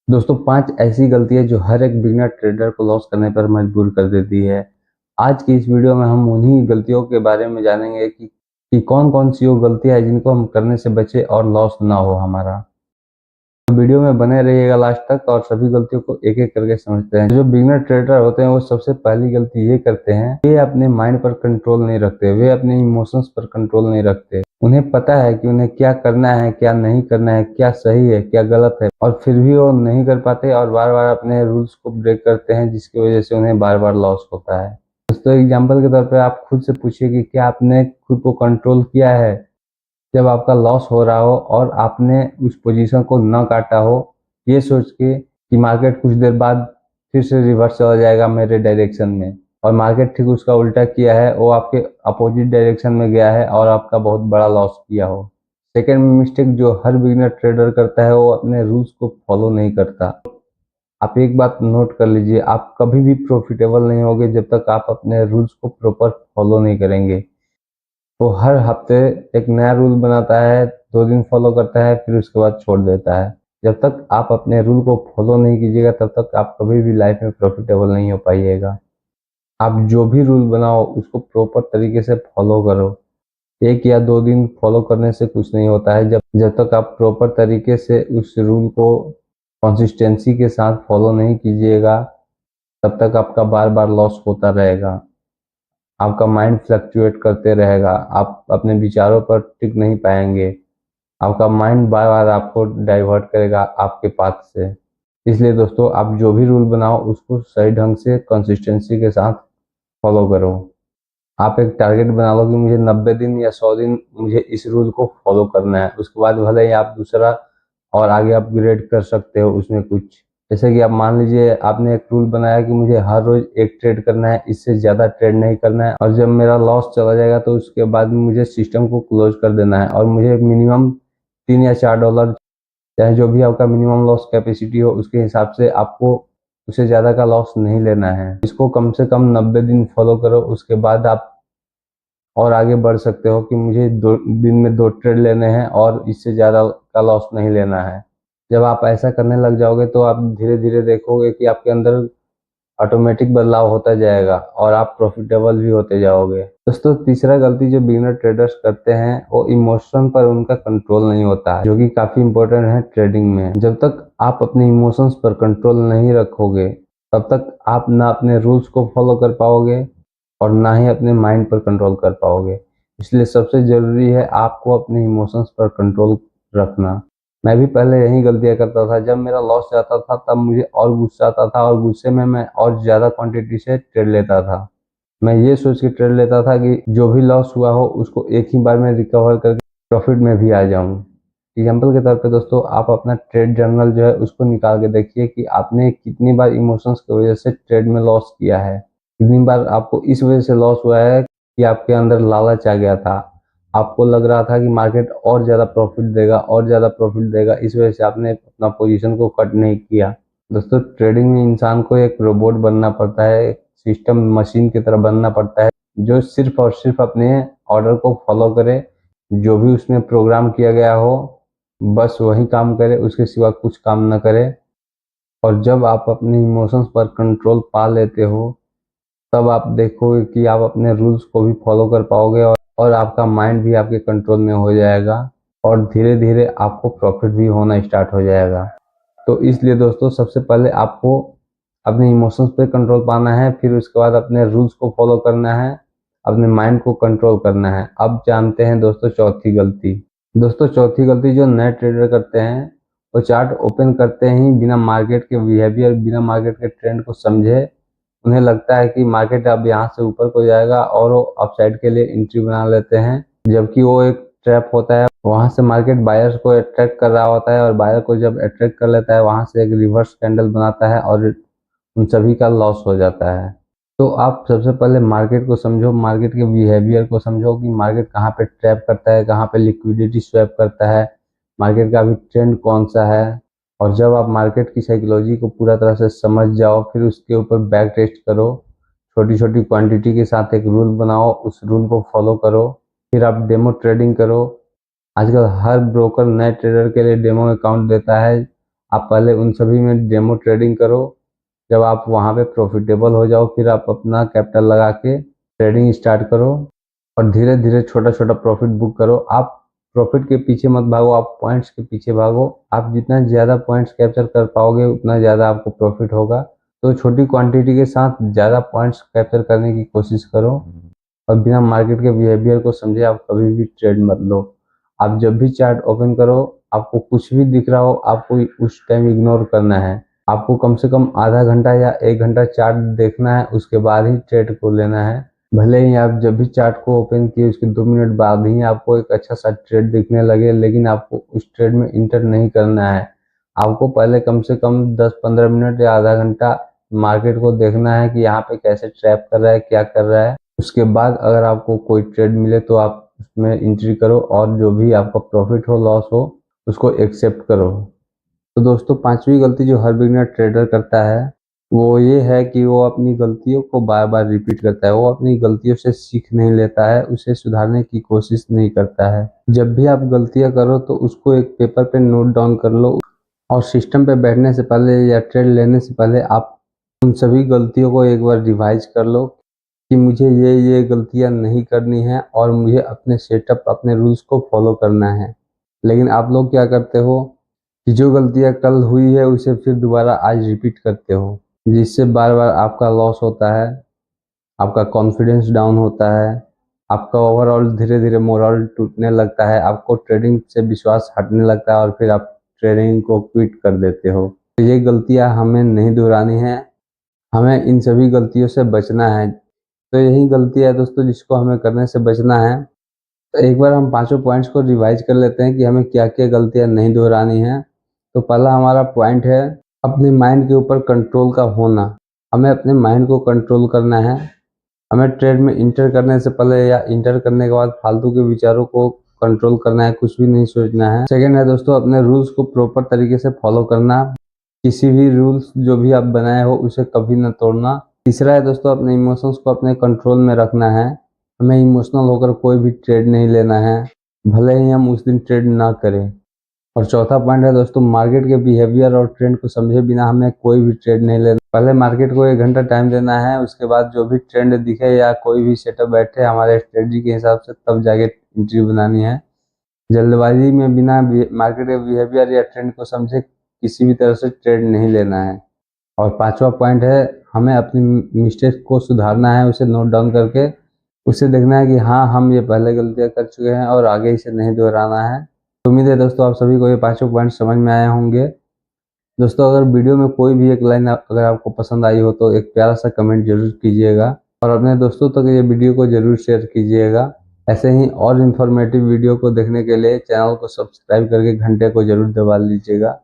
दोस्तों 5 ऐसी गलतियां जो हर एक बिगिनर ट्रेडर को लॉस करने पर मजबूर कर देती है। आज की इस वीडियो में हम उन्हीं गलतियों के बारे में जानेंगे कि कौन कौन सी वो गलतियां हैं जिनको हम करने से बचे और लॉस ना हो हमारा। तो वीडियो में बने रहिएगा लास्ट तक और सभी गलतियों को एक एक करके समझते हैं। जो बिगिनर ट्रेडर होते हैं वो सबसे पहली गलती ये करते हैं, वे अपने माइंड पर कंट्रोल नहीं रखते, वे अपने इमोशंस पर कंट्रोल नहीं रखते। उन्हें पता है कि उन्हें क्या करना है, क्या नहीं करना है, क्या सही है, क्या गलत है, और फिर भी वो नहीं कर पाते और बार बार अपने रूल्स को ब्रेक करते हैं, जिसकी वजह से उन्हें बार बार लॉस होता है। दोस्तों एग्जाम्पल के तौर पर आप खुद से पूछिए कि क्या आपने खुद को कंट्रोल किया है जब आपका लॉस हो रहा हो और आपने उस पोजीशन को न काटा हो, ये सोच के कि मार्केट कुछ देर बाद फिर से रिवर्स चला जाएगा मेरे डायरेक्शन में, और मार्केट ठीक उसका उल्टा किया है, वो आपके अपोजिट डायरेक्शन में गया है और आपका बहुत बड़ा लॉस किया हो। सेकेंड मिस्टेक जो हर बिगिनर ट्रेडर करता है, वो अपने रूल्स को फॉलो नहीं करता। आप एक बात नोट कर लीजिए, आप कभी भी प्रॉफिटेबल नहीं होगे जब तक आप अपने रूल्स को प्रॉपर फॉलो नहीं करेंगे। वो हर हफ्ते एक नया रूल बनाता है, 2 दिन फॉलो करता है, फिर उसके बाद छोड़ देता है। जब तक आप अपने रूल को फॉलो नहीं कीजिएगा तब तक आप कभी भी लाइफ में प्रॉफिटेबल नहीं हो पाइएगा। आप जो भी रूल बनाओ उसको प्रॉपर तरीके से फॉलो करो। 1 या 2 दिन फॉलो करने से कुछ नहीं होता है। जब तक आप प्रॉपर तरीके से उस रूल को कंसिस्टेंसी के साथ फॉलो नहीं कीजिएगा तब तक आपका बार बार लॉस होता रहेगा। आपका माइंड फ्लक्चुएट करते रहेगा, आप अपने विचारों पर टिक नहीं पाएंगे, आपका माइंड बार बार आपको डाइवर्ट करेगा आपके पाथ से। इसलिए दोस्तों आप जो भी रूल बनाओ उसको सही ढंग से कंसिस्टेंसी के साथ फॉलो करो। आप एक टारगेट बना लो कि मुझे 90 दिन या 100 दिन मुझे इस रूल को फॉलो करना है, उसके बाद भले ही आप दूसरा और आगे अपग्रेड कर सकते हो उसमें कुछ। जैसे कि आप मान लीजिए आपने एक रूल बनाया कि मुझे हर रोज एक ट्रेड करना है, इससे ज़्यादा ट्रेड नहीं करना है, और जब मेरा लॉस चला जाएगा तो उसके बाद मुझे सिस्टम को क्लोज कर देना है और मुझे मिनिमम $3 या $4, चाहे जो भी आपका मिनिमम लॉस कैपेसिटी हो उसके हिसाब से आपको उससे ज़्यादा का लॉस नहीं लेना है। इसको कम से कम 90 दिन फॉलो करो, उसके बाद आप और आगे बढ़ सकते हो कि मुझे 2 दिन में 2 ट्रेड लेने हैं और इससे ज़्यादा का लॉस नहीं लेना है। जब आप ऐसा करने लग जाओगे तो आप धीरे धीरे देखोगे कि आपके अंदर ऑटोमेटिक बदलाव होता जाएगा और आप प्रॉफिटेबल भी होते जाओगे। दोस्तों तीसरा गलती जो बिगिनर ट्रेडर्स करते हैं वो इमोशन पर उनका कंट्रोल नहीं होता है, जो कि काफ़ी इंपॉर्टेंट है ट्रेडिंग में। जब तक आप अपने इमोशंस पर कंट्रोल नहीं रखोगे तब तक आप ना अपने रूल्स को फॉलो कर पाओगे और ना ही अपने माइंड पर कंट्रोल कर पाओगे। इसलिए सबसे ज़रूरी है आपको अपने इमोशंस पर कंट्रोल रखना। मैं भी पहले यही गलतियाँ करता था। जब मेरा लॉस जाता था तब मुझे और गुस्सा आता था और गुस्से में मैं और ज़्यादा क्वांटिटी से ट्रेड लेता था। मैं ये सोच के ट्रेड लेता था कि जो भी लॉस हुआ हो उसको एक ही बार में रिकवर करके प्रॉफिट में भी आ जाऊँ। एग्जाम्पल के तौर पे दोस्तों आप अपना ट्रेड जर्नल जो है उसको निकाल के देखिए कि आपने कितनी बार इमोशंस की वजह से ट्रेड में लॉस किया है। कितनी बार आपको इस वजह से लॉस हुआ है कि आपके अंदर लालच आ गया था, आपको लग रहा था कि मार्केट और ज़्यादा प्रॉफिट देगा और ज़्यादा प्रॉफिट देगा, इस वजह से आपने अपना पोजीशन को कट नहीं किया। दोस्तों ट्रेडिंग में इंसान को एक रोबोट बनना पड़ता है, एक सिस्टम मशीन की तरह बनना पड़ता है जो सिर्फ और सिर्फ अपने ऑर्डर को फॉलो करे, जो भी उसमें प्रोग्राम किया गया हो बस वही काम करे, उसके सिवा कुछ काम न करे। और जब आप अपने इमोशंस पर कंट्रोल पा लेते हो तब आप देखोगे कि आप अपने रूल्स को भी फॉलो कर पाओगे और आपका माइंड भी आपके कंट्रोल में हो जाएगा और धीरे धीरे आपको प्रॉफिट भी होना स्टार्ट हो जाएगा। तो इसलिए दोस्तों सबसे पहले आपको अपने इमोशंस पे कंट्रोल पाना है, फिर उसके बाद अपने रूल्स को फॉलो करना है, अपने माइंड को कंट्रोल करना है। अब जानते हैं दोस्तों चौथी गलती। दोस्तों चौथी गलती जो नए ट्रेडर करते हैं वो चार्ट ओपन करते ही बिना मार्केट के बिहेवियर, बिना मार्केट के ट्रेंड को समझे उन्हें लगता है कि मार्केट अब यहाँ से ऊपर को जाएगा और वो अपसाइड के लिए एंट्री बना लेते हैं, जबकि वो एक ट्रैप होता है। वहां से मार्केट बायर्स को अट्रैक्ट कर रहा होता है और बायर को जब अट्रैक्ट कर लेता है वहां से एक रिवर्स कैंडल बनाता है और उन सभी का लॉस हो जाता है। तो आप सबसे पहले मार्केट को समझो, मार्केट के बिहेवियर को समझो कि मार्केट कहाँ पे ट्रैप करता है, कहाँ पे लिक्विडिटी स्वैप करता है, मार्केट का अभी ट्रेंड कौन सा है। और जब आप मार्केट की साइकोलॉजी को पूरा तरह से समझ जाओ फिर उसके ऊपर बैक टेस्ट करो, छोटी छोटी क्वांटिटी के साथ एक रूल बनाओ, उस रूल को फॉलो करो, फिर आप डेमो ट्रेडिंग करो। आजकल हर ब्रोकर नए ट्रेडर के लिए डेमो अकाउंट देता है। आप पहले उन सभी में डेमो ट्रेडिंग करो। जब आप वहां पे प्रॉफिटेबल हो जाओ फिर आप अपना कैपिटल लगा के ट्रेडिंग स्टार्ट करो और धीरे धीरे छोटा छोटा प्रॉफिट बुक करो। आप प्रॉफिट के पीछे मत भागो, आप पॉइंट्स के पीछे भागो। आप जितना ज़्यादा पॉइंट्स कैप्चर कर पाओगे उतना ज़्यादा आपको प्रॉफिट होगा। तो छोटी क्वांटिटी के साथ ज़्यादा पॉइंट्स कैप्चर करने की कोशिश करो और बिना मार्केट के बिहेवियर को समझे आप कभी भी ट्रेड मत लो। आप जब भी चार्ट ओपन करो, आपको कुछ भी दिख रहा हो, आपको उस टाइम इग्नोर करना है। आपको कम से कम आधा घंटा या 1 घंटा चार्ट देखना है, उसके बाद ही ट्रेड को लेना है। भले ही आप जब भी चार्ट को ओपन किए उसके 2 मिनट बाद ही आपको एक अच्छा सा ट्रेड दिखने लगे, लेकिन आपको उस ट्रेड में इंटर नहीं करना है। आपको पहले कम से कम 10-15 मिनट या आधा घंटा मार्केट को देखना है कि यहाँ पे कैसे ट्रैप कर रहा है, क्या कर रहा है। उसके बाद अगर आपको कोई ट्रेड मिले तो आप उसमें एंट्री करो और जो भी आपका प्रॉफिट हो लॉस हो उसको एक्सेप्ट करो। तो दोस्तों, पांचवी गलती जो हर बिगिनर ट्रेडर करता है वो ये है कि वो अपनी गलतियों को बार बार रिपीट करता है। वो अपनी गलतियों से सीख नहीं लेता है, उसे सुधारने की कोशिश नहीं करता है। जब भी आप गलतियां करो तो उसको एक पेपर पे नोट डाउन कर लो और सिस्टम पे बैठने से पहले या ट्रेड लेने से पहले आप उन सभी गलतियों को एक बार रिवाइज कर लो कि मुझे ये गलतियां नहीं करनी है और मुझे अपने सेटअप, अपने रूल्स को फॉलो करना है। लेकिन आप लोग क्या करते हो कि जो गलतियां कल हुई है उसे फिर दोबारा आज रिपीट करते हो, जिससे बार बार आपका लॉस होता है, आपका कॉन्फिडेंस डाउन होता है, आपका ओवरऑल धीरे धीरे मोरल टूटने लगता है, आपको ट्रेडिंग से विश्वास हटने लगता है और फिर आप ट्रेडिंग को क्विट कर देते हो। तो ये गलतियां हमें नहीं दोहरानी है, हमें इन सभी गलतियों से बचना है। तो यही गलती है दोस्तों जिसको हमें करने से बचना है। तो एक बार हम पांचों पॉइंट्स को रिवाइज कर लेते हैं कि हमें क्या क्या गलतियां नहीं दोहरानी है। तो पहला हमारा पॉइंट है अपने माइंड के ऊपर कंट्रोल का होना। हमें अपने माइंड को कंट्रोल करना है। हमें ट्रेड में इंटर करने से पहले या इंटर करने के बाद फालतू के विचारों को कंट्रोल करना है, कुछ भी नहीं सोचना है। सेकेंड है दोस्तों अपने रूल्स को प्रॉपर तरीके से फॉलो करना। किसी भी रूल्स जो भी आप बनाए हो उसे कभी ना तोड़ना। तीसरा है दोस्तों अपने इमोशंस को अपने कंट्रोल में रखना है। हमें इमोशनल होकर कोई भी ट्रेड नहीं लेना है, भले ही हम उस दिन ट्रेड ना करें। और चौथा पॉइंट है दोस्तों मार्केट के बिहेवियर और ट्रेंड को समझे बिना हमें कोई भी ट्रेड नहीं लेना। पहले मार्केट को 1 घंटा टाइम देना है, उसके बाद जो भी ट्रेंड दिखे या कोई भी सेटअप बैठे हमारे स्ट्रेटजी के हिसाब से तब जाके एंट्री बनानी है। जल्दबाजी में बिना मार्केट के बिहेवियर या ट्रेंड को समझे किसी भी तरह से ट्रेड नहीं लेना है। और पांचवा पॉइंट है हमें अपनी मिस्टेक को सुधारना है, उसे नोट डाउन करके उसे देखना है कि हाँ हम ये पहले गलतियां कर चुके हैं और आगे इसे नहीं दोहराना है। तो उम्मीद है दोस्तों आप सभी को ये पांचों पॉइंट समझ में आए होंगे। दोस्तों अगर वीडियो में कोई भी एक लाइन अगर आपको पसंद आई हो तो एक प्यारा सा कमेंट जरूर कीजिएगा और अपने दोस्तों तक ये वीडियो को जरूर शेयर कीजिएगा। ऐसे ही और इन्फॉर्मेटिव वीडियो को देखने के लिए चैनल को सब्सक्राइब करके घंटे को जरूर दबा लीजिएगा।